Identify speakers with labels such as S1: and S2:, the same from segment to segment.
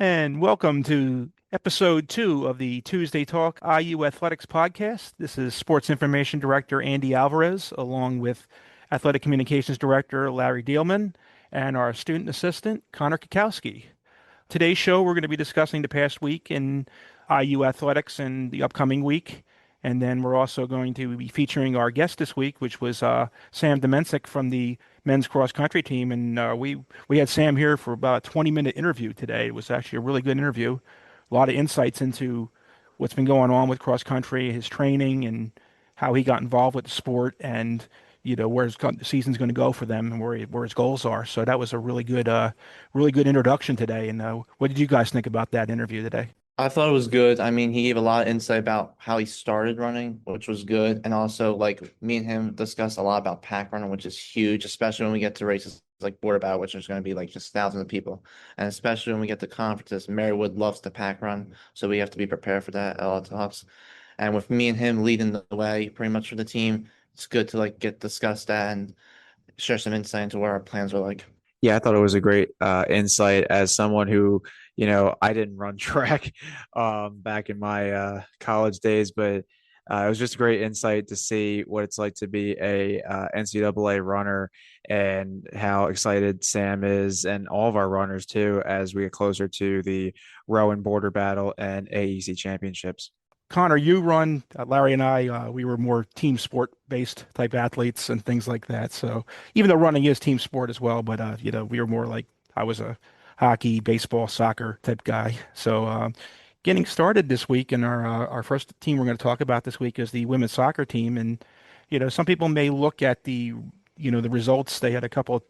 S1: And welcome to episode 2 of the Tuesday Talk IU Athletics podcast. This is Sports Information Director Andy Alvarez, along with Athletic Communications Director Larry Dealman, and our student assistant Connor Kikowski. Today's show, we're going to be discussing the past week in IU athletics and the upcoming week. And then we're also going to be featuring our guest this week, which was Sam Domencic from the men's cross country team. And we had Sam here for about a 20-minute interview today. It was actually a really good interview. A lot of insights into what's been going on with cross country, his training, and how he got involved with the sport, and where the season's going to go for them and where his goals are. So that was a really good introduction today. And what did you guys think about that interview today?
S2: I thought it was good. I mean, he gave a lot of insight about how he started running, which was good. And also, like, me and him discussed a lot about pack running, which is huge, especially when we get to races like Border Battle, which is going to be like just thousands of people. And especially when we get to conferences, Marywood loves to pack run. So we have to be prepared for that at all talks. And with me and him leading the way pretty much for the team, it's good to like get discuss that and share some insight into what our plans are like.
S3: Yeah, I thought it was a great insight as someone who, I didn't run track back in my college days, but it was just a great insight to see what it's like to be a NCAA runner and how excited Sam is and all of our runners too as we get closer to the Rowan Border Battle and AEC championships.
S1: Connor, you run, Larry and I, we were more team sport based type athletes and things like that. So even though running is team sport as well, but we were more like I was a hockey, baseball, soccer type guy. So getting started this week, and our first team we're going to talk about this week is the women's soccer team. And some people may look at the results. They had a couple of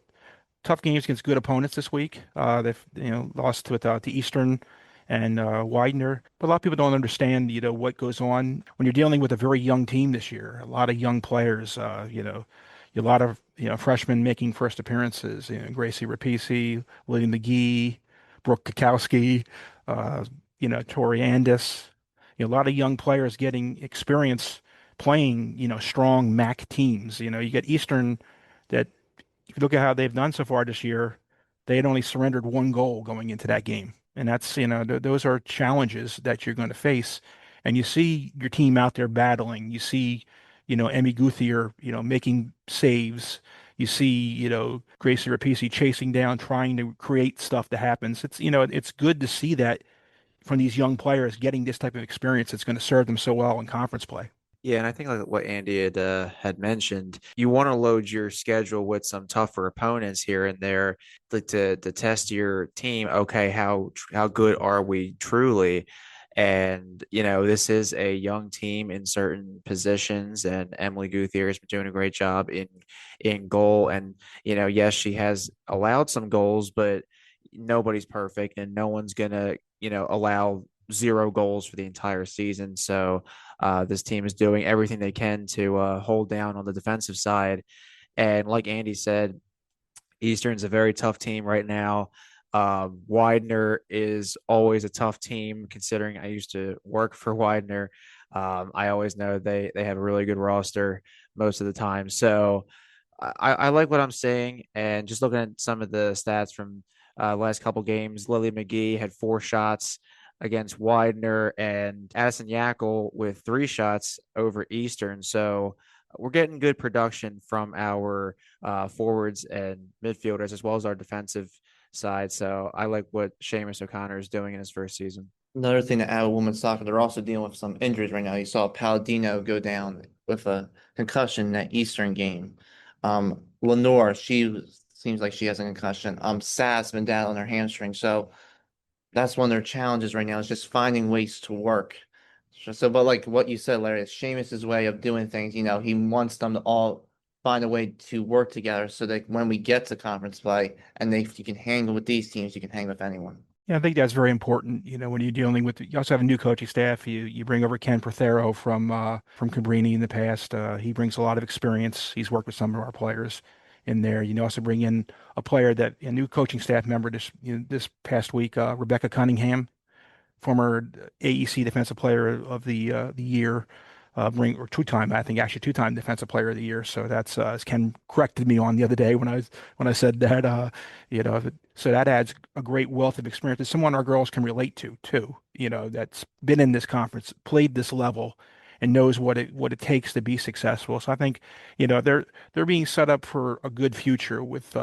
S1: tough games against good opponents this week. They've lost to Eastern and Widener. But a lot of people don't understand, what goes on when you're dealing with a very young team this year. A lot of young players, a lot of freshmen making first appearances. Gracie Rapisi, William McGee, Brooke Kukowski, uh, Tori Andis. A lot of young players getting experience playing, strong MAC teams. You get Eastern that if you look at how they've done so far this year, they had only surrendered one goal going into that game. And that's, those are challenges that you're going to face. And you see your team out there battling. You see, Emmy Guthier, making saves. You see, Gracie Rapisi chasing down, trying to create stuff that happens. It's good to see that from these young players getting this type of experience. It's going to serve them so well in conference play.
S3: Yeah, and I think like what Andy had mentioned, you want to load your schedule with some tougher opponents here and there, like to test your team. Okay, how good are we truly? And this is a young team in certain positions, and Emily Guthier has been doing a great job in goal. And yes, she has allowed some goals, but nobody's perfect, and no one's gonna allow zero goals for the entire season. So this team is doing everything they can to hold down on the defensive side. And like Andy said, Eastern's a very tough team right now. Widener is always a tough team, considering I used to work for Widener. I always know they have a really good roster most of the time. So I like what I'm seeing, and just looking at some of the stats from last couple games, Lily McGee had 4 shots against Widener, and Addison Yackle with 3 shots over Eastern. So we're getting good production from our forwards and midfielders as well as our defensive side. So I like what Seamus O'Connor is doing in his first season.
S2: Another thing to add with women's soccer, they're also dealing with some injuries right now. You saw Palladino go down with a concussion in that Eastern game. Lenore, seems like she has a concussion. Sass been down on her hamstring. So that's one of their challenges right now is just finding ways to work. So, but like what you said, Larry, it's Seamus's way of doing things. He wants them to all find a way to work together so that when we get to conference play and if you can hang with these teams, you can hang with anyone.
S1: Yeah, I think that's very important. When you're dealing with, you also have a new coaching staff. You bring over Ken Prothero from Cabrini in the past. He brings a lot of experience. He's worked with some of our players in there. You also bring in a new coaching staff member this past week, Rebecca Cunningham, former AEC Defensive Player of the year. ring or two-time, I think actually two-time Defensive Player of the Year. So that's as Ken corrected me on the other day when I said that. So that adds a great wealth of experience. It's someone our girls can relate to too. That's been in this conference, played this level, and knows what it takes to be successful. So I think they're being set up for a good future with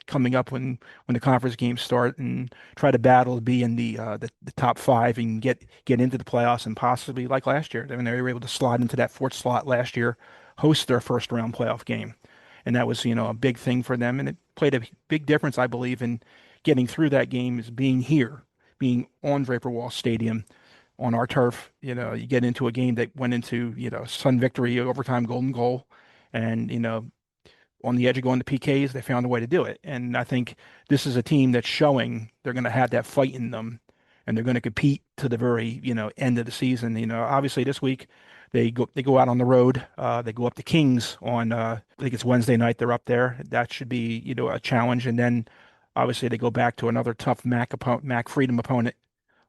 S1: coming up when the conference games start and try to battle to be in the top five and get into the playoffs and possibly like last year. I mean, they were able to slide into that fourth slot last year, host their first round playoff game, and that was a big thing for them, and it played a big difference, I believe, in getting through that game is being here, being on Draper Wall Stadium on our turf. You get into a game that went into Sun victory, overtime, golden goal, and on the edge of going to PKs, they found a way to do it. And I think this is a team that's showing they're going to have that fight in them, and they're going to compete to the very, end of the season. Obviously this week they go out on the road. They go up to Kings on I think it's Wednesday night. They're up there. That should be, a challenge. And then obviously they go back to another tough MAC Freedom opponent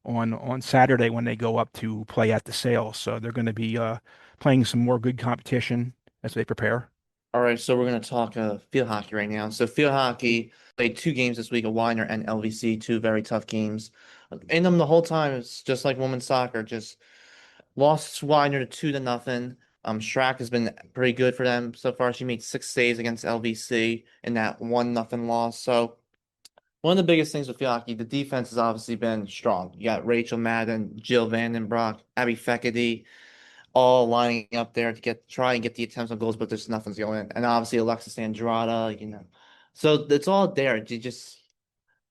S1: on Saturday when they go up to play at the Sale. So they're going to be playing some more good competition as they prepare.
S2: All right, so we're going to talk field hockey right now. So field hockey played two games this week, a Weiner and LVC, two very tough games. In them the whole time, it's just like women's soccer, just lost Weiner to 2-0. Strack has been pretty good for them so far. She made 6 saves against LVC in that 1-0 loss. So one of the biggest things with field hockey, the defense has obviously been strong. You got Rachel Madden, Jill Vandenbroek, Abby Fekete, all lining up there to try and get the attempts on goals, but there's nothing's going in. And obviously Alexis Andrada. So it's all there. You just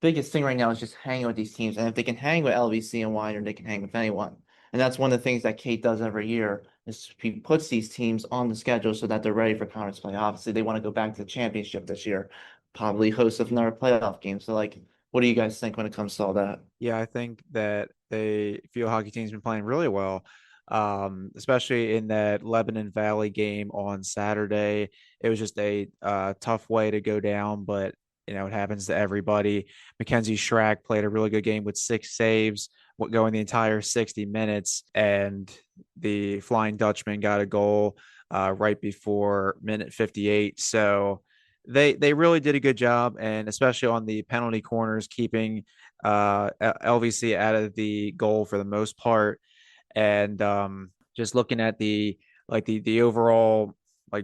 S2: biggest thing right now is just hanging with these teams. And if they can hang with LVC and Wider, they can hang with anyone. And that's one of the things that Kate does every year is she puts these teams on the schedule so that they're ready for conference play. Obviously, they want to go back to the championship this year, probably host another playoff game. So, what do you guys think when it comes to all that?
S3: Yeah, I think that the field hockey team's been playing really well, especially in that Lebanon Valley game on Saturday. It was just a tough way to go down, but it happens to everybody. Mackenzie Schrack played a really good game with 6 saves, going the entire 60 minutes, and the Flying Dutchman got a goal right before minute 58. So they really did a good job, and especially on the penalty corners, keeping LVC out of the goal for the most part, and just looking at the overall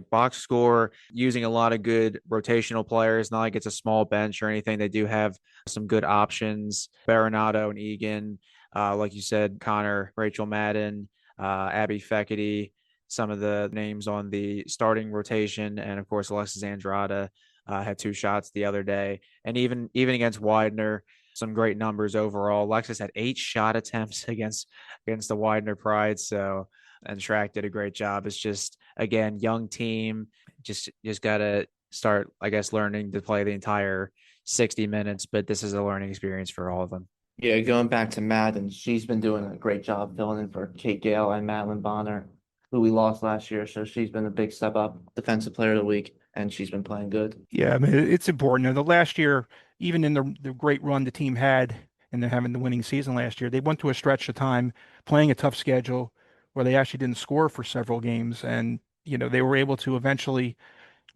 S3: box score, using a lot of good rotational players. Not like it's a small bench or anything. They do have some good options. Baronato and Egan, like you said, Connor, Rachel Madden, Abby Fekete, some of the names on the starting rotation, and of course Alexis Andrada had 2 shots the other day, and even against Widener, some great numbers overall. Alexis had 8 shot attempts against the Widener Pride, so and Shrek did a great job. It's just again young team, just got to start, I guess, learning to play the entire 60 minutes. But this is a learning experience for all of them.
S2: Yeah, going back to Madden, she's been doing a great job filling in for Kate Gale and Madeline Bonner, who we lost last year. So she's been a big step up, defensive player of the week, and she's been playing good.
S1: Yeah, I mean, it's important. The last year, even in the great run the team had, and they're having the winning season last year, they went through a stretch of time playing a tough schedule where they actually didn't score for several games. And, they were able to eventually,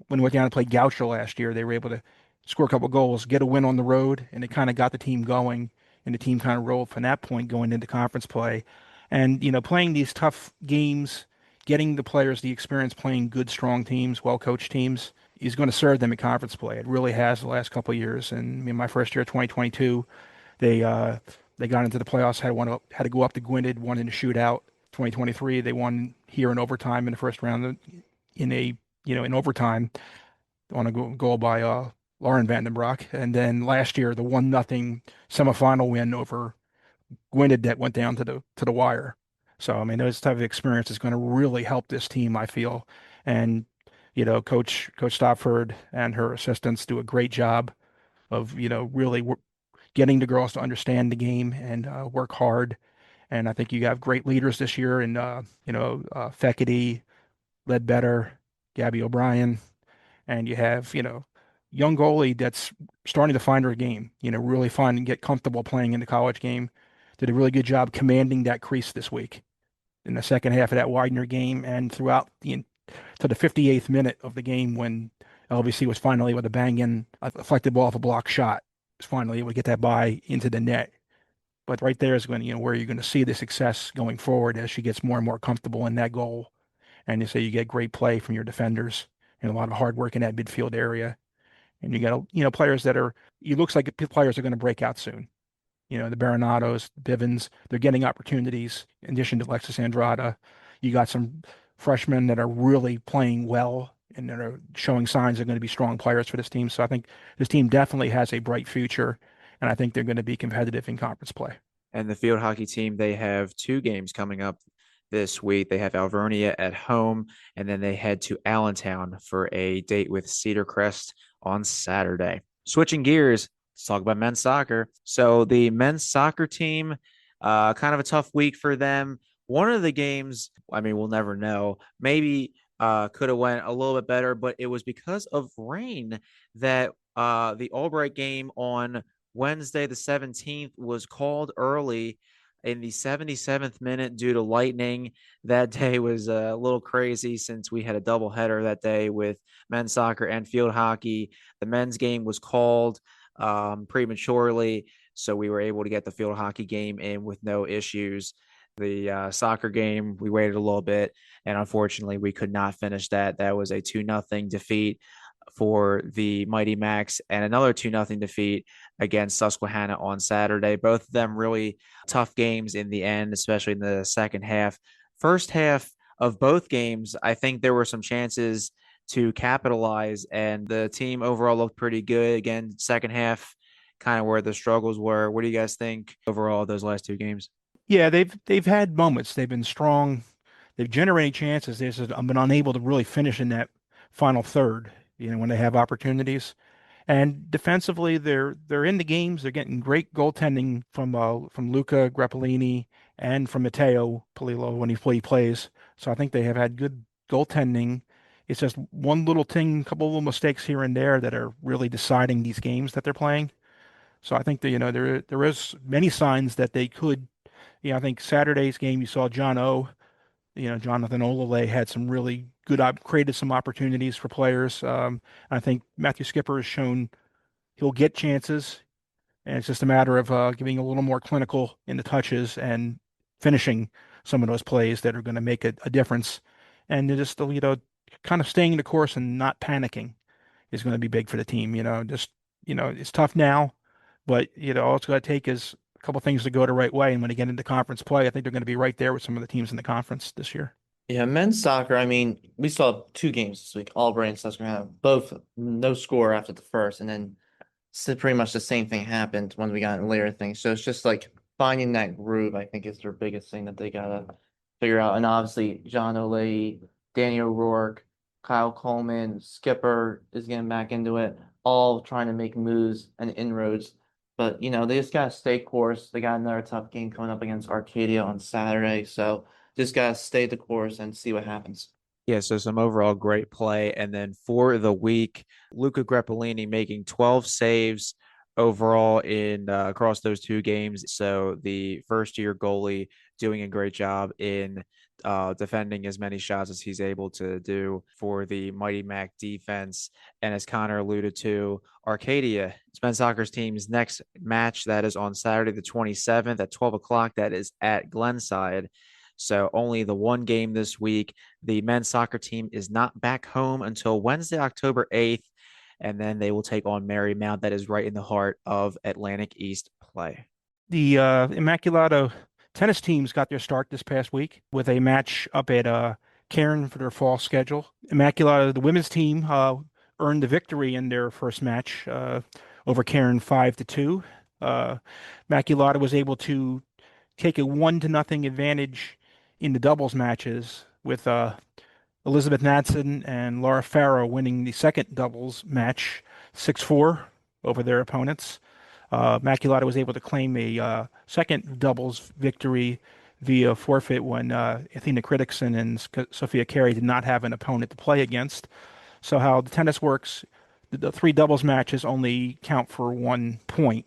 S1: when we went down to play Gaucho last year, they were able to score a couple goals, get a win on the road, and it kind of got the team going. And the team kind of rolled from that point going into conference play. And, playing these tough games, getting the players the experience playing good, strong teams, well-coached teams is going to serve them at conference play. It really has the last couple of years. And I mean, my first year, 2022, they got into the playoffs, had to go up to Gwynedd, won in a shootout. 2023, they won here in overtime in the first round in overtime on a goal by Lauren Vandenbroek. And then last year, the 1-0 semifinal win over Gwynedd that went down to the wire. So I mean, those type of experience is going to really help this team, I feel. And Coach Stopford and her assistants do a great job of really getting the girls to understand the game and work hard. And I think you have great leaders this year, and Fekete, Ledbetter, Gabby O'Brien, and you have young goalie that's starting to find her game. Really find and get comfortable playing in the college game. Did a really good job commanding that crease this week. in the second half of that Widener game and throughout to the 58th minute of the game when LBC was finally able to bang in a deflected ball off a block shot. Was finally able to get that by into the net. But right there is when where you're going to see the success going forward as she gets more and more comfortable in that goal. And you say you get great play from your defenders and a lot of hard work in that midfield area. And you got players that are it looks like players are going to break out soon. The Baranatos, Bivens, they're getting opportunities in addition to Alexis Andrada. You got some freshmen that are really playing well and that are showing signs they're going to be strong players for this team. So I think this team definitely has a bright future, and I think they're going to be competitive in conference play.
S3: And the field hockey team, they have two games coming up this week. They have Alvernia at home, and then they head to Allentown for a date with Cedar Crest on Saturday. Switching gears, let's talk about men's soccer. So the men's soccer team, kind of a tough week for them. One of the games, I mean, we'll never know. Maybe could have went a little bit better, but it was because of rain that the Albright game on Wednesday, the 17th, was called early in the 77th minute due to lightning. That day was a little crazy since we had a doubleheader that day with men's soccer and field hockey. The men's game was called prematurely, so we were able to get the field hockey game in with no issues. The soccer game, we waited a little bit, and unfortunately, we could not finish that. That was a 2-0 defeat for the Mighty Macs and another 2-0 defeat against Susquehanna on Saturday. Both of them really tough games in the end, especially in the second half. First half of both games, I think there were some chances to capitalize, and the team overall looked pretty good. Again, second half, kind of where the struggles were. What do you guys think overall of those last two games?
S1: Yeah, they've had moments. They've been strong. They've generated chances. They've just been unable to really finish in that final third, when they have opportunities. And defensively, they're in the games. They're getting great goaltending from Luca Grappellini and from Matteo Polillo when he plays. So I think they have had good goaltending. It's just one little thing, a couple of little mistakes here and there that are really deciding these games that they're playing. So I think that there is many signs that they could. I think Saturday's game you saw John O. Jonathan Olale had some really good created some opportunities for players. I think Matthew Skipper has shown he'll get chances, and it's just a matter of giving a little more clinical in the touches and finishing some of those plays that are going to make a difference. And just kind of staying the course and not panicking is going to be big for the team. It's tough now, but all it's going to take is a couple things to go the right way. And when they get into conference play, I think they're going to be right there with some of the teams in the conference this year.
S2: Yeah, men's soccer, I mean, we saw two games this week, Albright and Susquehanna, both no score after the first, and then pretty much the same thing happened when we got in later things. So it's just like finding that groove, I think, is their biggest thing that they gotta figure out. And obviously, John Olay, Danny O'Rourke, Kyle Coleman, Skipper is getting back into it, all trying to make moves and inroads. But they just gotta stay course. They got another tough game coming up against Arcadia on Saturday, so just gotta stay the course and see what happens.
S3: Yeah, so some overall great play. And then for the week, Luca Greppellini making 12 saves overall in across those two games. So the first year goalie doing a great job in defending as many shots as he's able to do for the Mighty Mac defense. And as Connor alluded to, Arcadia, men's soccer's team's next match, that is on Saturday the 27th at 12 o'clock. That is at Glenside. So only the one game this week. The men's soccer team is not back home until Wednesday, October 8th, and then they will take on Marymount. That is right in the heart of Atlantic East play.
S1: The Immaculata tennis teams got their start this past week with a match up at Cairn for their fall schedule. Immaculata, the women's team, earned the victory in their first match over Cairn 5-2. Immaculata was able to take a 1-0 advantage in the doubles matches with Elizabeth Natson and Laura Farrow winning the second doubles match 6-4 over their opponents. Immaculata was able to claim a second doubles victory via forfeit when Athena Criticson and Sophia Carey did not have an opponent to play against. So how the tennis works, the three doubles matches only count for 1 point.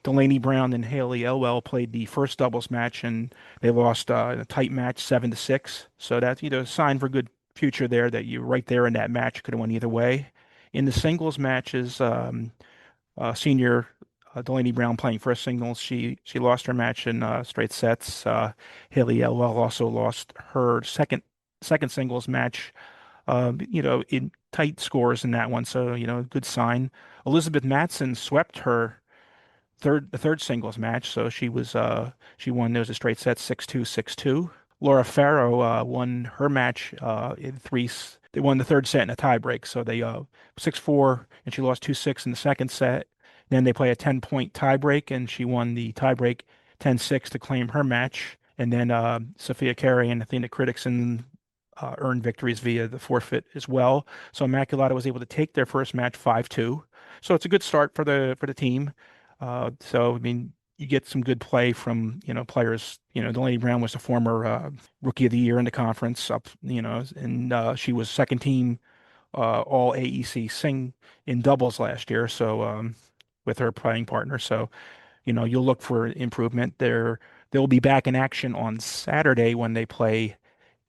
S1: Delaney Brown and Haley Elwell played the first doubles match, and they lost in a tight match, 7-6. So that's, a sign for good future there that you're right there in that match. Could have went either way. In the singles matches, senior Delaney Brown playing first singles. She lost her match in straight sets. Haley Elwell also lost her second singles match. In tight scores in that one. So good sign. Elizabeth Matson swept her third singles match. So she won those a straight set 6-2, 6-2. Laura Farrow won her match in they won the third set in a tiebreak. So they 6-4 and she lost 2-6 in the second set. Then they play a 10-point tiebreak and she won the tiebreak 10-6 to claim her match. And then Sophia Carey and Athena Criticson earned victories via the forfeit as well. So Immaculata was able to take their first match 5-2. So it's a good start for the team. So I mean, you get some good play from players. Delaney Brown was a former Rookie of the Year in the conference up, and she was second team All AEC sing in doubles last year. So with her playing partner, so you'll look for improvement. They'll be back in action on Saturday when they play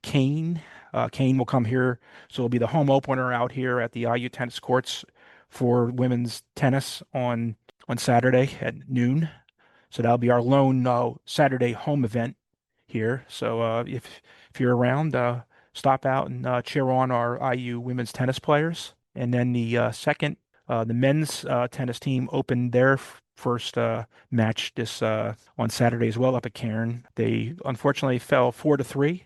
S1: Kane. Kane will come here, so it'll be the home opener out here at the IU tennis courts for women's tennis on Saturday at noon. So that'll be our lone Saturday home event here. So if you're around, stop out and cheer on our IU women's tennis players. And then the men's tennis team opened their first match this on Saturday as well up at Cairn. They unfortunately fell 4-3,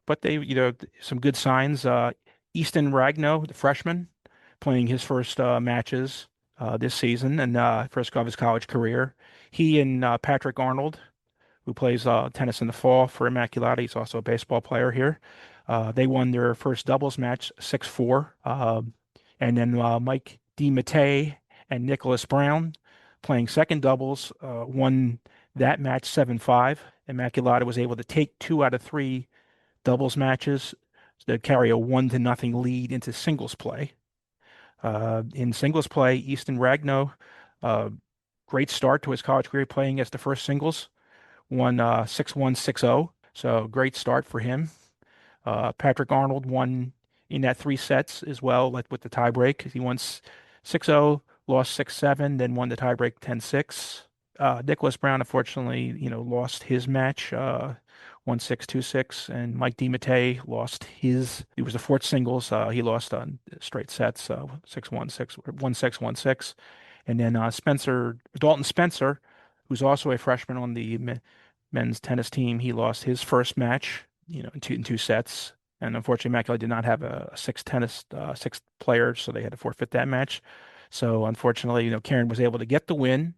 S1: but they, some good signs. Easton Ragno, the freshman, playing his first matches this season and first of his college career. He and Patrick Arnold, who plays tennis in the fall for Immaculata, he's also a baseball player here. They won their first doubles match 6-4. And then Mike DiMattei and Nicholas Brown playing second doubles won that match 7-5. Immaculata was able to take 2 out of 3 doubles matches to carry a 1-0 lead into singles play. In singles play, Easton Ragno, uh, great start to his college career playing as the first singles, won 6-1, 6-0. So great start for him. Patrick Arnold won in that 3 sets as well, like with the tiebreak. He won 6-0, lost 6-7, then won the tiebreak 10-6. Nicholas Brown, unfortunately, lost his match, 1-6, 2-6, and Mike DiMattei lost his. He was the fourth singles. He lost on straight sets, 6-1, 6, 1-6, 1-6. And then Dalton Spencer, who's also a freshman on the men's tennis team, he lost his first match, in two sets. And unfortunately, Immaculata did not have a sixth player, so they had to forfeit that match. So unfortunately, Karen was able to get the win,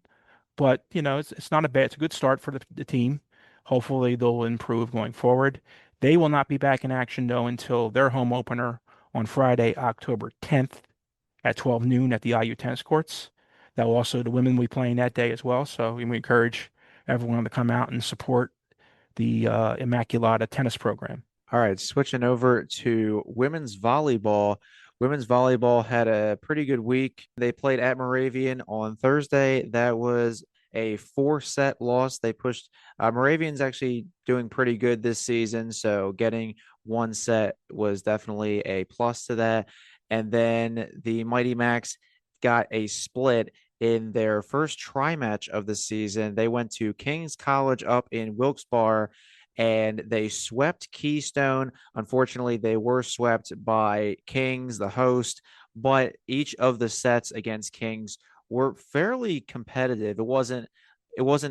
S1: but it's not it's a good start for the team. Hopefully, they'll improve going forward. They will not be back in action though until their home opener on Friday, October 10th at 12 noon at the IU tennis courts. That will also the women will be playing that day as well. So we encourage everyone to come out and support the Immaculata tennis program.
S3: All right, switching over to women's volleyball. Women's volleyball had a pretty good week. They played at Moravian on Thursday. That was a 4-set loss. They pushed Moravian's actually doing pretty good this season, so getting 1 set was definitely a plus to that. And then the Mighty Macs got a split in their first tri match of the season. They went to King's College up in Wilkes-Barre and they swept Keystone. Unfortunately, they were swept by Kings, the host, but each of the sets against Kings were fairly competitive. It wasn't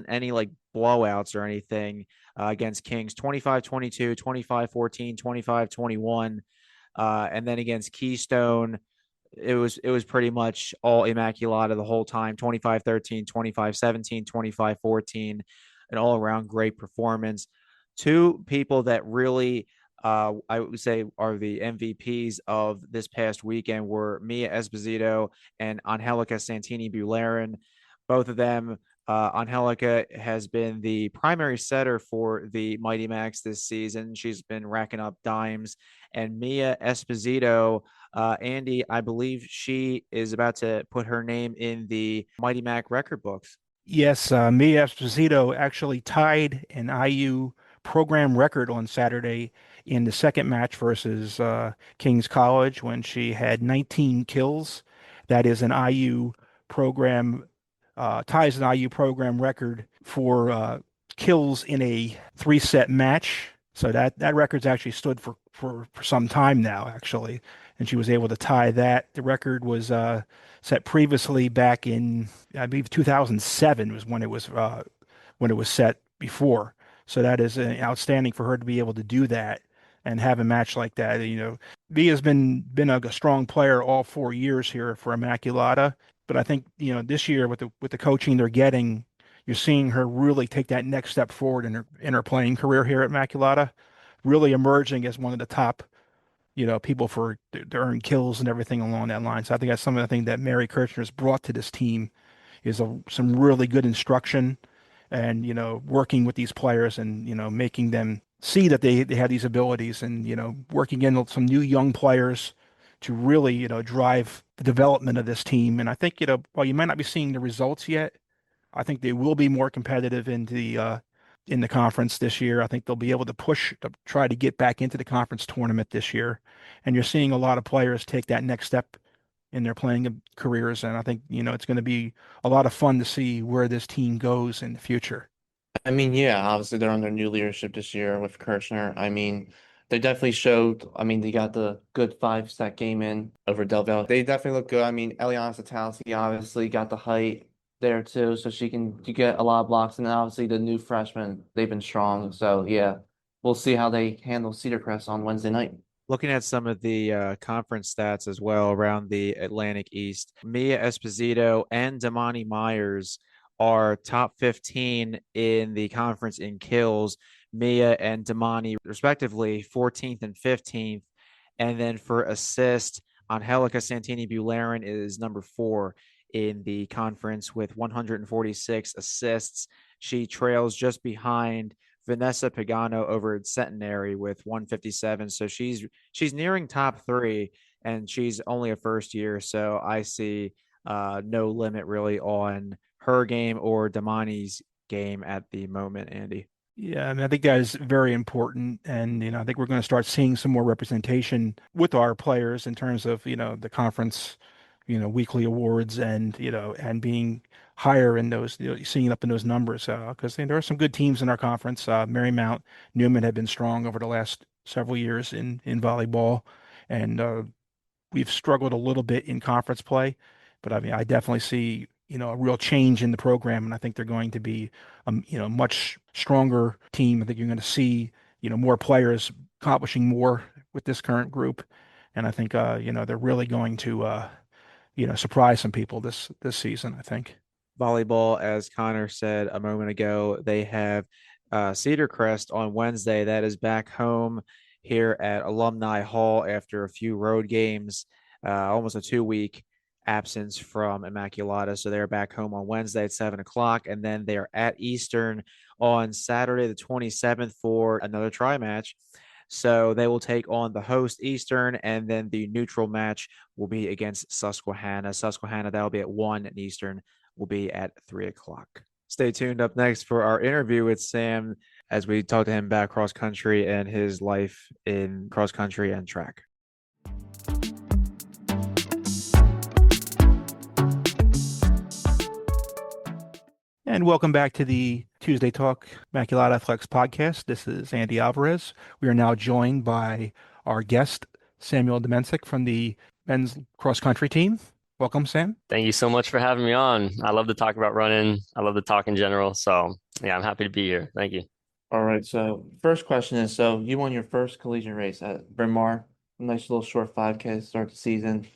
S3: any like blowouts or anything against Kings. 25-22, 25-14, 25-21. And then against Keystone, it was pretty much all Immaculata the whole time. 25-13, 25-17, 25-14, an all around great performance. Two people that really I would say are the MVPs of this past weekend were Mia Esposito and Angelica Santini Bulerin. Both of them, Angelica has been the primary setter for the Mighty Macs this season. She's been racking up dimes. And Mia Esposito, Andy, I believe she is about to put her name in the Mighty Mac record books.
S1: Yes, Mia Esposito actually tied an IU program record on Saturday in the second match versus King's College when she had 19 kills. That is an IU program, ties an IU program record for kills in a three-set match. So that record's actually stood for some time now, actually, and she was able to tie that. The record was set previously back in, I believe, 2007 was when it was set before. So that is outstanding for her to be able to do that and have a match like that. Via's been a strong player all 4 years here for Immaculata, but I think this year with the coaching they're getting, you're seeing her really take that next step forward in her playing career here at Immaculata, really emerging as one of the top people to earn kills and everything along that line. So I think that's some of the things that Mary Kirchner's brought to this team is some really good instruction and, working with these players and, making them see that they have these abilities and, working in some new young players to really, drive the development of this team. And I think, while you might not be seeing the results yet, I think they will be more competitive in the conference this year. I think they'll be able to push to try to get back into the conference tournament this year. And you're seeing a lot of players take that next step in their playing careers. And I think, it's going to be a lot of fun to see where this team goes in the future.
S2: I mean, yeah, obviously they're under new leadership this year with Kirchner. I mean, they definitely showed, I mean, they got the good 5-set game in over Del Valle. They definitely look good. I mean, Eliana Satalski obviously got the height there too, so you get a lot of blocks. And then obviously the new freshmen, they've been strong. So yeah, we'll see how they handle Cedar Crest on Wednesday night.
S3: Looking at some of the conference stats as well around the Atlantic East, Mia Esposito and Damani Myers are top 15 in the conference in kills. Mia and Damani, respectively, 14th and 15th. And then for assist, Angelica Santini Bulerin is number 4 in the conference with 146 assists. She trails just behind Vanessa Pagano over at Centenary with 157. So she's nearing top 3, and she's only a first year. So I see no limit really on her game or Damani's game at the moment, Andy.
S1: Yeah, I mean, I think that is very important. And, I think we're going to start seeing some more representation with our players in terms of, the conference, weekly awards and, and being higher in those, seeing up in those numbers. Because there are some good teams in our conference. Marymount, Newman have been strong over the last several years in volleyball. And we've struggled a little bit in conference play, but I mean, I definitely see, a real change in the program, and I think they're going to be, much stronger team. I think you're going to see, more players accomplishing more with this current group, and I think, they're really going to, surprise some people this season, I think.
S3: Volleyball, as Connor said a moment ago, they have Cedar Crest on Wednesday. That is back home here at Alumni Hall after a few road games, almost a 2 week absence from Immaculata. So they're back home on Wednesday at 7 o'clock. And then they're at Eastern on Saturday, the 27th, for another try match. So they will take on the host Eastern, and then the neutral match will be against Susquehanna. Susquehanna, that'll be at 1, and Eastern will be at 3 o'clock. Stay tuned up next for our interview with Sam as we talk to him about cross country and his life in cross country and track.
S1: And welcome back to the Tuesday Talk Immaculata Athletics podcast. This is Andy Alvarez. We are now joined by our guest, Samuel Domencic from the men's cross country team. Welcome, Sam.
S4: Thank you so much for having me on. I love to talk about running. I love to talk in general. So yeah, I'm happy to be here. Thank you.
S2: All right, so first question is, so you won your first collegiate race at Bryn Mawr, nice little short 5K to start the season.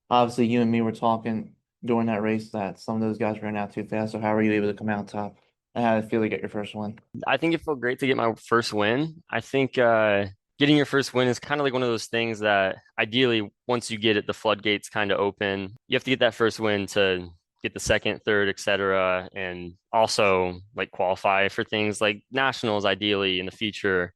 S2: Obviously, you and me were talking during that race that some of those guys ran out too fast. So how were you able to come out top? And how did it feel to get your first win?
S4: I think it felt great to get my first win. I think getting your first win is kind of like one of those things that ideally, once you get it, the floodgates kind of open. You have to get that first win to get the second, third, etc., and also like qualify for things like nationals ideally in the future.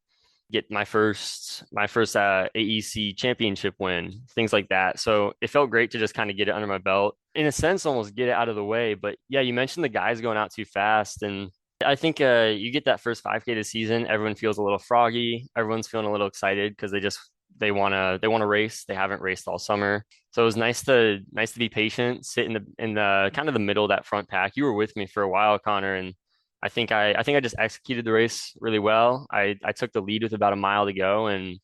S4: get my first AEC championship win, things like that. So it felt great to just kind of get it under my belt. In a sense, almost get it out of the way. But yeah, you mentioned the guys going out too fast, and I think you get that first 5K of the season, everyone feels a little froggy. Everyone's feeling a little excited because they want to race. They haven't raced all summer. So it was nice to be patient, sit in the kind of the middle of that front pack. You were with me for a while, Connor, and I think I just executed the race really well. I took the lead with about a mile to go, and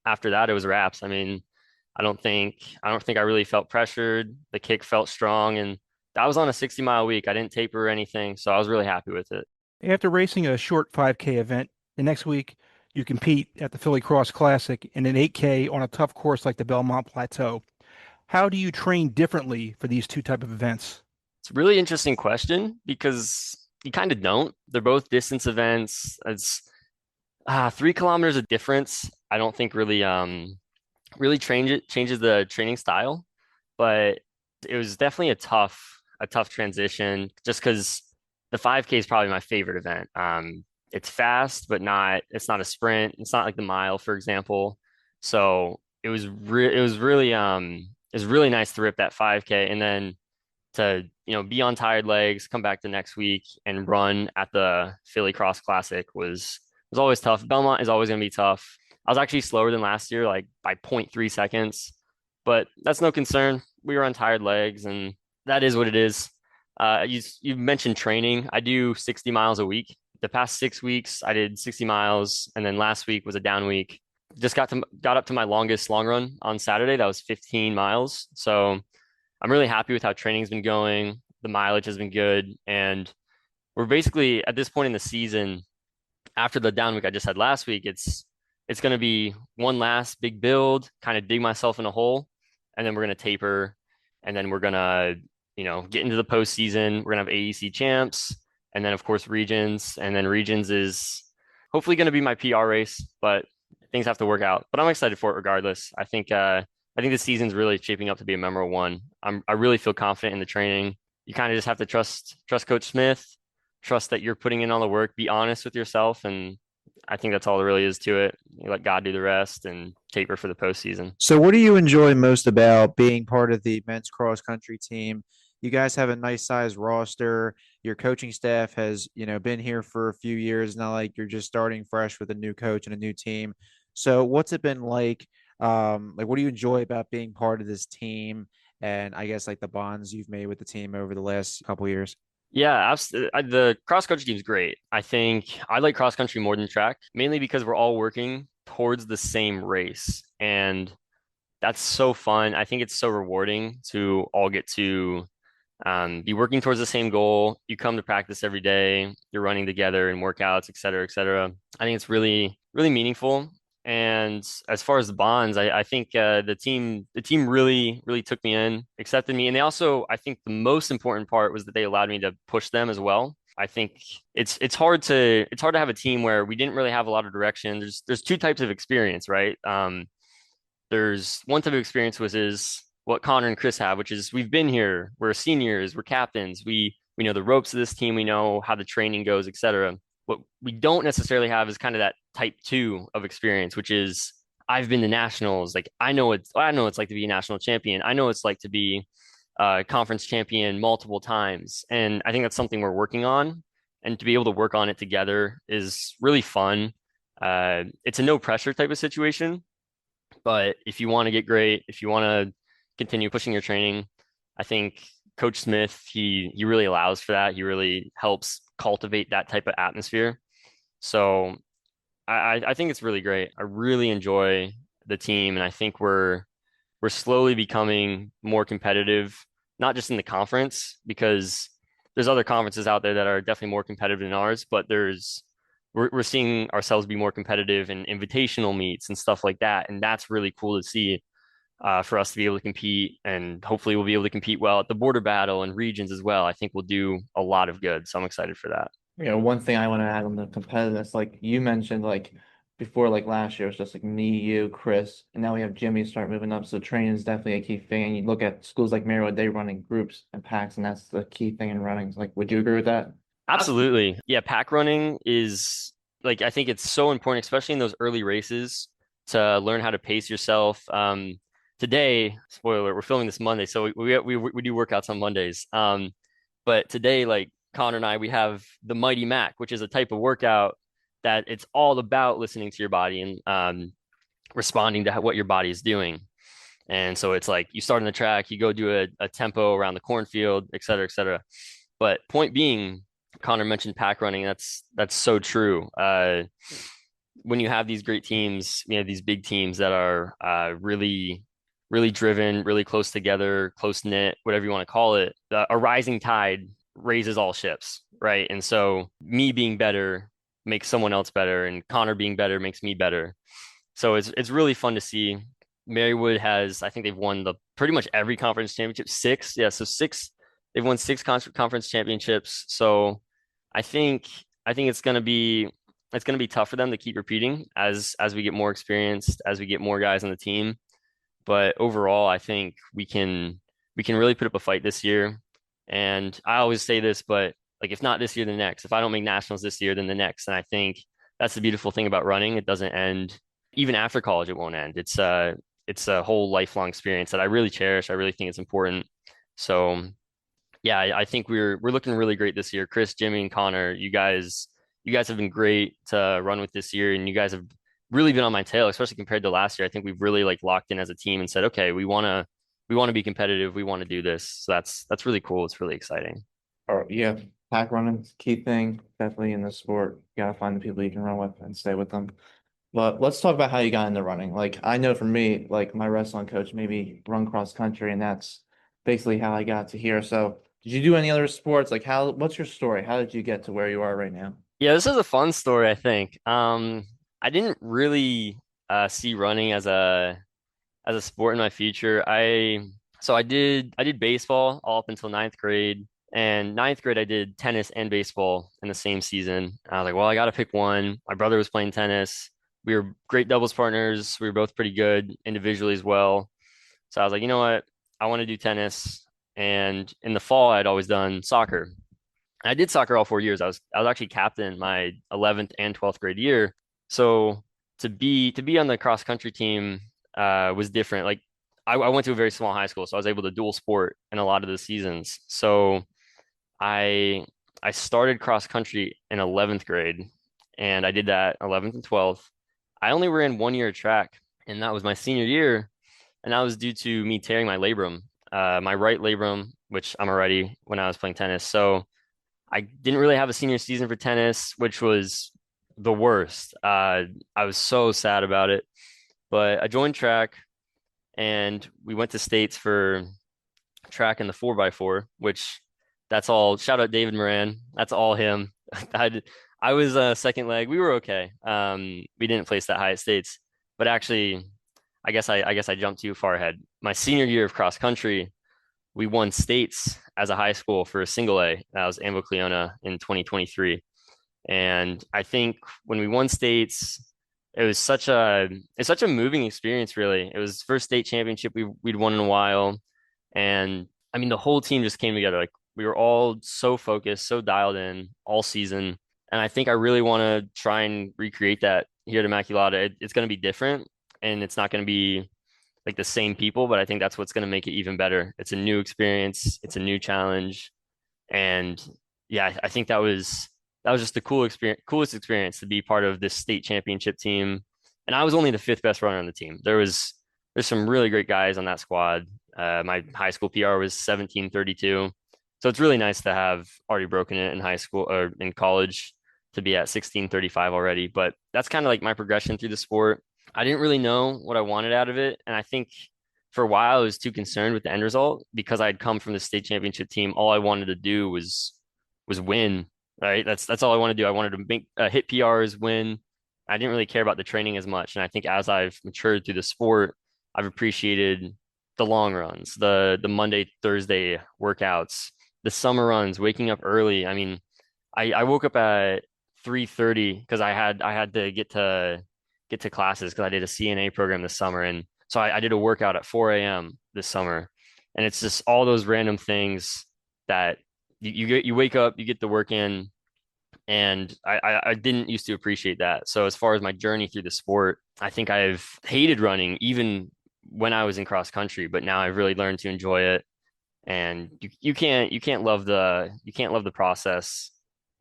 S4: after that it was wraps. I mean, I don't think I really felt pressured. The kick felt strong, and that was on a 60-mile week. I didn't taper or anything, so I was really happy with it.
S1: After racing a short 5K event, the next week you compete at the Philly Cross Classic in an 8K on a tough course like the Belmont Plateau. How do you train differently for these two type of events?
S4: It's a really interesting question because you kind of don't. They're both distance events. It's 3 kilometers of difference. I don't think really changes the training style, but it was definitely a tough transition just because the 5K is probably my favorite event. It's fast, but it's not a sprint. It's not like the mile, for example. So it was really nice to rip that 5K and then to be on tired legs, come back the next week and run at the Philly Cross Classic was always tough. Belmont is always going to be tough. I was actually slower than last year, like by zero point 0.3 seconds, but that's no concern. We were on tired legs, and that is what it is. You mentioned training. I do 60 miles a week. The past 6 weeks, I did 60 miles, and then last week was a down week. Just got up to my longest long run on Saturday. That was 15 miles. So I'm really happy with how training's been going. The mileage has been good, and we're basically at this point in the season after the down week I just had last week. It's going to be one last big build, kind of dig myself in a hole, and then we're going to taper, and then we're going to get into the postseason. We're going to have AEC champs, and then of course regions, and then regions is hopefully going to be my PR race, but things have to work out. But I'm excited for it regardless. I think the season's really shaping up to be a memorable one. I really feel confident in the training. You kind of just have to trust Coach Smith, trust that you're putting in all the work, be honest with yourself, and I think that's all there really is to it. You let God do the rest and taper for the postseason.
S3: So, what do you enjoy most about being part of the men's cross country team? You guys have a nice sized roster. Your coaching staff has, been here for a few years. Not like you're just starting fresh with a new coach and a new team. So, what's it been like? What do you enjoy about being part of this team? And I guess like the bonds you've made with the team over the last couple of years.
S4: Yeah, the cross country team's great. I think I like cross country more than track, mainly because we're all working towards the same race. And that's so fun. I think it's so rewarding to all get to be working towards the same goal. You come to practice every day, you're running together in workouts, et cetera, et cetera. I think it's really, really meaningful. And as far as the bonds, I think the team really, really took me in, accepted me. And they also, I think the most important part was that they allowed me to push them as well. I think it's hard to have a team where we didn't really have a lot of direction. There's two types of experience, right? There's one type of experience, which is what Connor and Chris have, which is we've been here, we're seniors, we're captains, we know the ropes of this team, we know how the training goes, etc. What we don't necessarily have is kind of that type two of experience, which is I've been to nationals. Like I know it's like to be a national champion. I know it's like to be a conference champion multiple times. And I think that's something we're working on. And to be able to work on it together is really fun. It's a no pressure type of situation. But if you want to get great, if you want to continue pushing your training, I think Coach Smith, he really allows for that. He really helps cultivate that type of atmosphere. So I think it's really great. I really enjoy the team, and I think we're slowly becoming more competitive, not just in the conference, because there's other conferences out there that are definitely more competitive than ours, but we're seeing ourselves be more competitive in invitational meets and stuff like that, and that's really cool to see for us to be able to compete, and hopefully we'll be able to compete well at the border battle and regions as well. I think we'll do a lot of good, so I'm excited for that.
S2: One thing I want to add on the competitiveness, like you mentioned, like before, like last year, it was just like me, you, Chris, and now we have Jimmy start moving up. So training is definitely a key thing. And you look at schools like Marywood, they run in groups and packs, and that's the key thing in running. Like, would you agree with that?
S4: Absolutely. Yeah, pack running like I think it's so important, especially in those early races, to learn how to pace yourself. Today, spoiler alert, we're filming this Monday, so we do workouts on Mondays. But today, like Connor and I, we have the Mighty Mac, which is a type of workout that it's all about listening to your body and responding to what your body is doing. And so it's like you start on the track, you go do a tempo around the cornfield, et cetera, et cetera. But point being, Connor mentioned pack running. That's so true. When you have these great teams, you know, these big teams that are really, really driven, really close together, close knit, whatever you want to call it, a rising tide raises all ships, right? And so me being better makes someone else better, and Connor being better makes me better. So it's really fun to see. Marywood has, I think they've won the pretty much every conference championship. Six, yeah, so six. They've won six conference championships. So I think it's gonna be tough for them to keep repeating as we get more experienced, as we get more guys on the team. But overall, I think we can really put up a fight this year. And I always say this, but like if not this year, then next. If I don't make nationals this year, then the next. And I think that's the beautiful thing about running. It doesn't end even after college. It won't end. It's a whole lifelong experience that I really cherish. I really think it's important. So yeah, I think we're looking really great this year. Chris, Jimmy, and Connor, you guys have been great to run with this year, and you guys have really been on my tail, especially compared to last year. I think we've really like locked in as a team and said, okay, we want to be competitive. We want to do this. So that's really cool. It's really exciting.
S2: Or yeah, pack running's a key thing, definitely in the sport. You gotta find the people you can run with and stay with them. But let's talk about how you got into running. Like I know for me, like my wrestling coach made me run cross country, and that's basically how I got to here. So did you do any other sports? Like what's your story? How did you get to where you are right now?
S4: Yeah, this is a fun story, I think. I didn't really see running as a sport in my future. I did baseball all up until ninth grade. And ninth grade, I did tennis and baseball in the same season. I was like, well, I got to pick one. My brother was playing tennis. We were great doubles partners. We were both pretty good individually as well. So I was like, you know what? I want to do tennis. And in the fall, I'd always done soccer. I did soccer all 4 years. I was actually captain my 11th and 12th grade year. So to be on the cross country team was different. Like I went to a very small high school, so I was able to dual sport in a lot of the seasons. So I I started cross country in 11th grade, and I did that 11th and 12th. I only ran 1 year of track, and that was my senior year, and that was due to me tearing my labrum, my right labrum, which I'm already when I was playing tennis. So I didn't really have a senior season for tennis, which was the worst. I was so sad about it, but I joined track, and we went to states for track in the 4x4, which that's all. Shout out David Moran. That's all him. I was second leg. We were okay. We didn't place that high at states, but actually, I guess I jumped too far ahead. My senior year of cross country, we won states as a high school for a single A. That was Ambo-Cleona in 2023. And I think when we won states, it's such a moving experience, really. It was the first state championship we'd won in a while. And I mean, the whole team just came together. Like we were all so focused, so dialed in all season. And I think I really want to try and recreate that here at Immaculata. It's going to be different, and it's not going to be like the same people, but I think that's what's going to make it even better. It's a new experience, it's a new challenge, and yeah, I think that was just the coolest experience to be part of this state championship team. And I was only the fifth best runner on the team. There's some really great guys on that squad. My high school PR was 17:32. So it's really nice to have already broken it in high school or in college to be at 16:35 already. But that's kind of like my progression through the sport. I didn't really know what I wanted out of it. And I think for a while I was too concerned with the end result because I'd come from the state championship team. All I wanted to do was win, right? That's all I wanted to do. I wanted to make hit PRs, win. I didn't really care about the training as much. And I think as I've matured through the sport, I've appreciated the long runs, the Monday, Thursday workouts, the summer runs, waking up early. I mean, I woke up at 3:30 because I had to get to classes because I did a CNA program this summer. And so I did a workout at 4 a.m. this summer. And it's just all those random things that you wake up, you get the work in, And I didn't used to appreciate that. So as far as my journey through the sport, I think I've hated running even when I was in cross country, but now I've really learned to enjoy it. And you can't love the process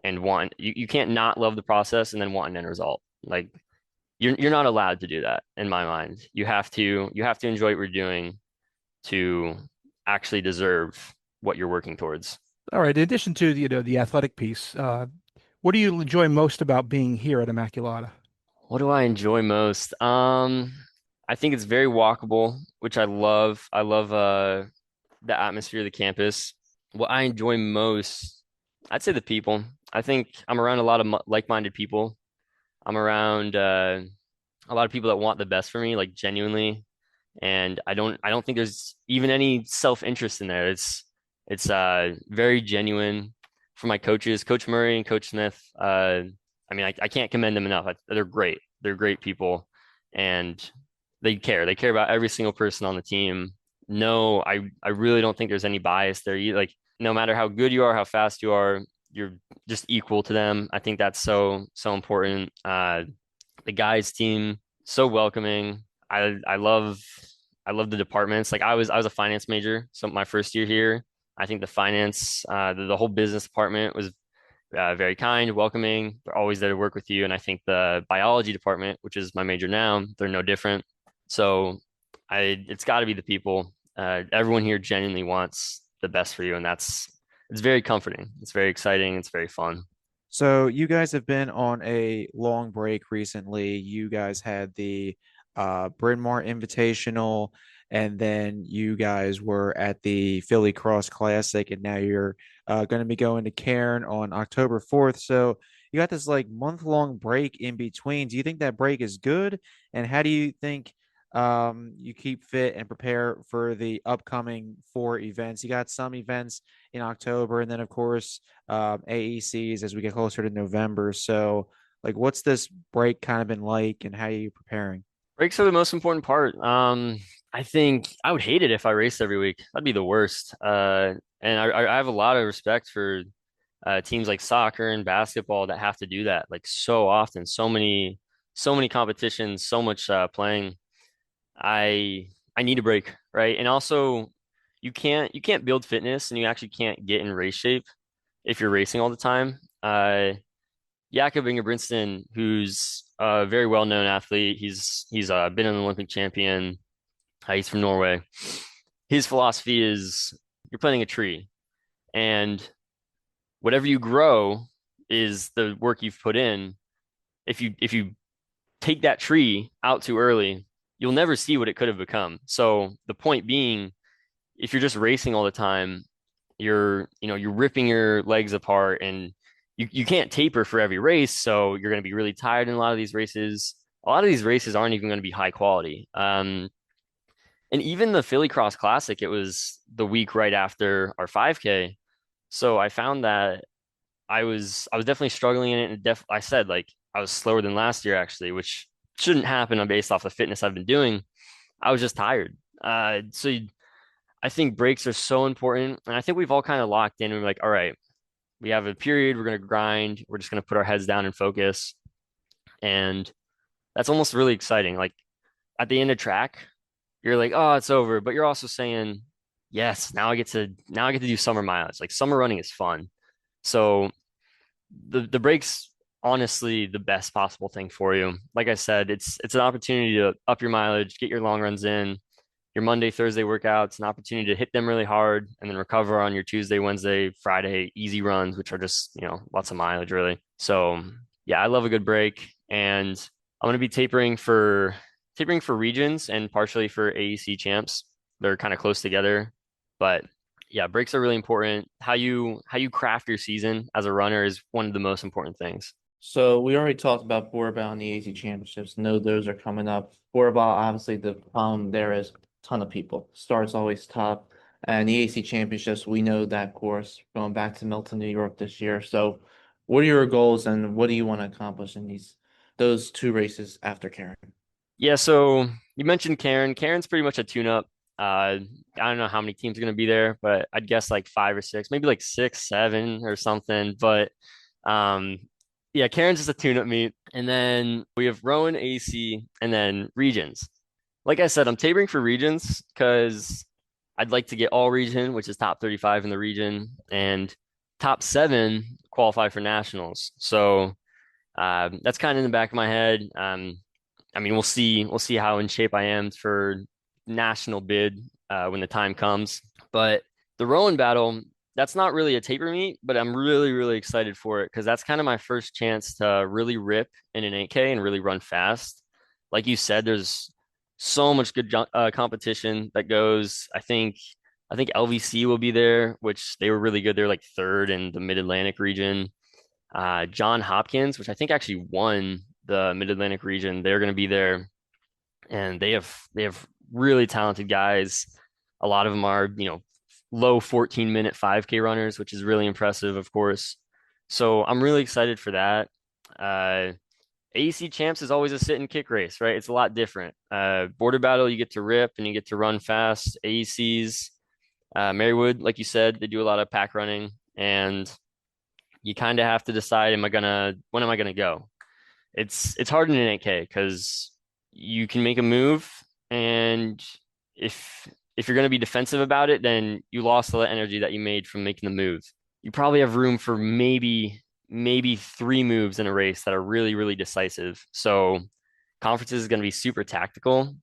S4: and you can't not love the process and then want an end result. Like you're not allowed to do that in my mind. You have to enjoy what you're doing to actually deserve what you're working towards.
S1: All right. In addition to the athletic piece, what do you enjoy most about being here at Immaculata?
S4: What do I enjoy most? I think it's very walkable, which I love. I love the atmosphere of the campus. What I enjoy most, I'd say the people. I think I'm around a lot of like-minded people. I'm around a lot of people that want the best for me, like genuinely. And I don't think there's even any self-interest in there. It's very genuine for my coaches, Coach Murray and Coach Smith. I mean, I can't commend them enough. They're great. They're great people, and they care. They care about every single person on the team. No, I really don't think there's any bias there. Like no matter how good you are, how fast you are, you're just equal to them. I think that's so important. The guys team so welcoming. I love the departments. Like I was a finance major, so my first year here, I think the finance the whole business department was very kind, welcoming. They're always there to work with you. And I think the biology department, which is my major now, they're no different. So it's got to be the people. Everyone here genuinely wants the best for you, and it's very comforting. It's very exciting. It's very fun.
S3: So you guys have been on a long break recently. You guys had the Bryn Mawr Invitational, and then you guys were at the Philly Cross Classic, and now you're going to be going to Cairn on October 4th. So you got this like month-long break in between. Do you think that break is good? And how do you think you keep fit and prepare for the upcoming 4 events? You got some events in October, and then of course AECs as we get closer to November. So, like, what's this break kind of been like, and how are you preparing?
S4: Breaks are the most important part. I think I would hate it if I raced every week. That'd be the worst. And I have a lot of respect for teams like soccer and basketball that have to do that like so often, so many competitions, so much playing. I need a break, right? And also you can't build fitness and you actually can't get in race shape if you're racing all the time. Jakob Ingebrigtsen, who's a very well-known athlete, he's been an Olympic champion. He's from Norway. His philosophy is you're planting a tree, and whatever you grow is the work you've put in. If you take that tree out too early, you'll never see what it could have become. So the point being, if you're just racing all the time, you're ripping your legs apart and you can't taper for every race. So you're going to be really tired in a lot of these races. A lot of these races aren't even going to be high quality. And even the Philly Cross Classic, it was the week right after our 5K. So I found that I was definitely struggling in it, and I said like I was slower than last year actually, which shouldn't happen based off the fitness I've been doing. I was just tired. I think breaks are so important, and I think we've all kind of locked in. And we're like, all right, we have a period. We're gonna grind. We're just gonna put our heads down and focus, and that's almost really exciting. Like at the end of track, you're like, oh, it's over, but you're also saying, yes, now I get to do summer miles. Like summer running is fun. So the breaks honestly the best possible thing for you. Like I said, it's an opportunity to up your mileage, get your long runs in. Your Monday, Thursday workouts, an opportunity to hit them really hard and then recover on your Tuesday, Wednesday, Friday easy runs, which are just, lots of mileage really. So yeah, I love a good break, and I'm going to be tapering for regions and partially for AEC champs. They're kind of close together, but yeah, breaks are really important. How you craft your season as a runner is one of the most important things.
S2: So we already talked about Borbal and the AZ championships. No, those are coming up. Borbal, obviously, the problem there is a ton of people. Start's always tough. And the AC championships, we know that course going back to Milton, New York this year. So what are your goals and what do you want to accomplish in those 2 races after Karen?
S4: Yeah, so you mentioned Karen. Karen's pretty much a tune-up. I don't know how many teams are going to be there, but I'd guess like 5 or 6, maybe like 6, 7 or something. But Yeah, Karen's just a tune-up meet. And then we have Rowan, AC, and then regions. Like I said, I'm tabering for regions because I'd like to get all region, which is top 35 in the region, and top seven qualify for nationals. So that's kind of in the back of my head. I mean, we'll see how in shape I am for national bid when the time comes. But the Rowan battle, that's not really a taper meet, but I'm really, really excited for it because that's kind of my first chance to really rip in an 8K and really run fast. Like you said, there's so much good competition that goes. I think LVC will be there, which they were really good. They're like third in the Mid Atlantic region. John Hopkins, which I think actually won the Mid Atlantic region, they're going to be there, and they have really talented guys. A lot of them are low 14-minute 5K runners, which is really impressive, of course. So I'm really excited for that. AEC champs is always a sit and kick race, right? It's a lot different. Border battle, you get to rip and you get to run fast. AECs, Marywood, like you said, they do a lot of pack running, and you kind of have to decide, when am I gonna go? It's hard in an 8K because you can make a move, and if you're gonna be defensive about it, then you lost all the energy that you made from making the move. You probably have room for maybe three moves in a race that are really, really decisive. So conferences is gonna be super tactical.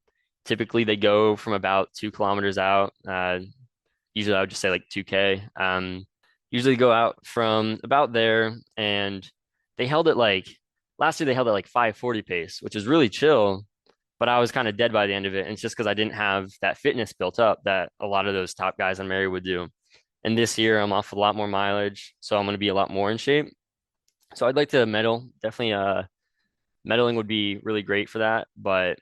S4: Typically, they go from about 2 kilometers out. Usually, I would just say like 2K. Usually go out from about there, and they held it like last year. They held it like 5:40 pace, which is really chill. But I was kind of dead by the end of it, and it's just because I didn't have that fitness built up that a lot of those top guys on Mary would do. And this year, I'm off a lot more mileage, so I'm going to be a lot more in shape. So I'd like to medal. Definitely, medaling would be really great for that. But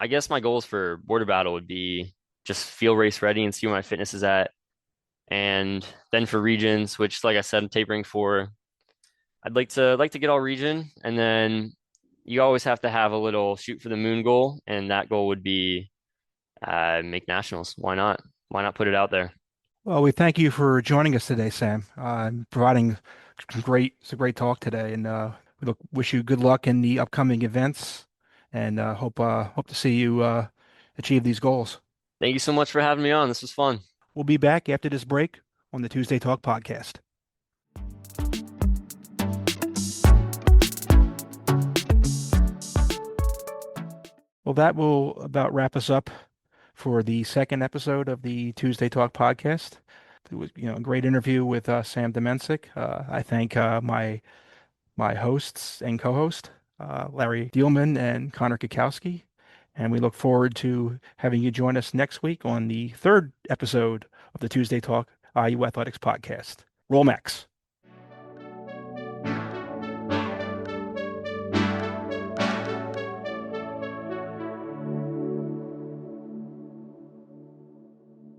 S4: I guess my goals for border battle would be just feel race ready and see where my fitness is at. And then for regions, which like I said, I'm tapering for, I'd like to get all region, and then you always have to have a little shoot for the moon goal, and that goal would be make nationals. Why not? Why not put it out there?
S1: Well, we thank you for joining us today, Sam, and providing some great talk today. And wish you good luck in the upcoming events, and hope to see you achieve these goals.
S4: Thank you so much for having me on. This was fun.
S1: We'll be back after this break on the Tuesday Talk podcast. Well, that will about wrap us up for the second episode of the Tuesday Talk podcast. It was, a great interview with Sam Domencic. I thank my hosts and co-host, Larry Dielman and Connor Kikowski. And we look forward to having you join us next week on the third episode of the Tuesday Talk IU Athletics podcast. Roll Max.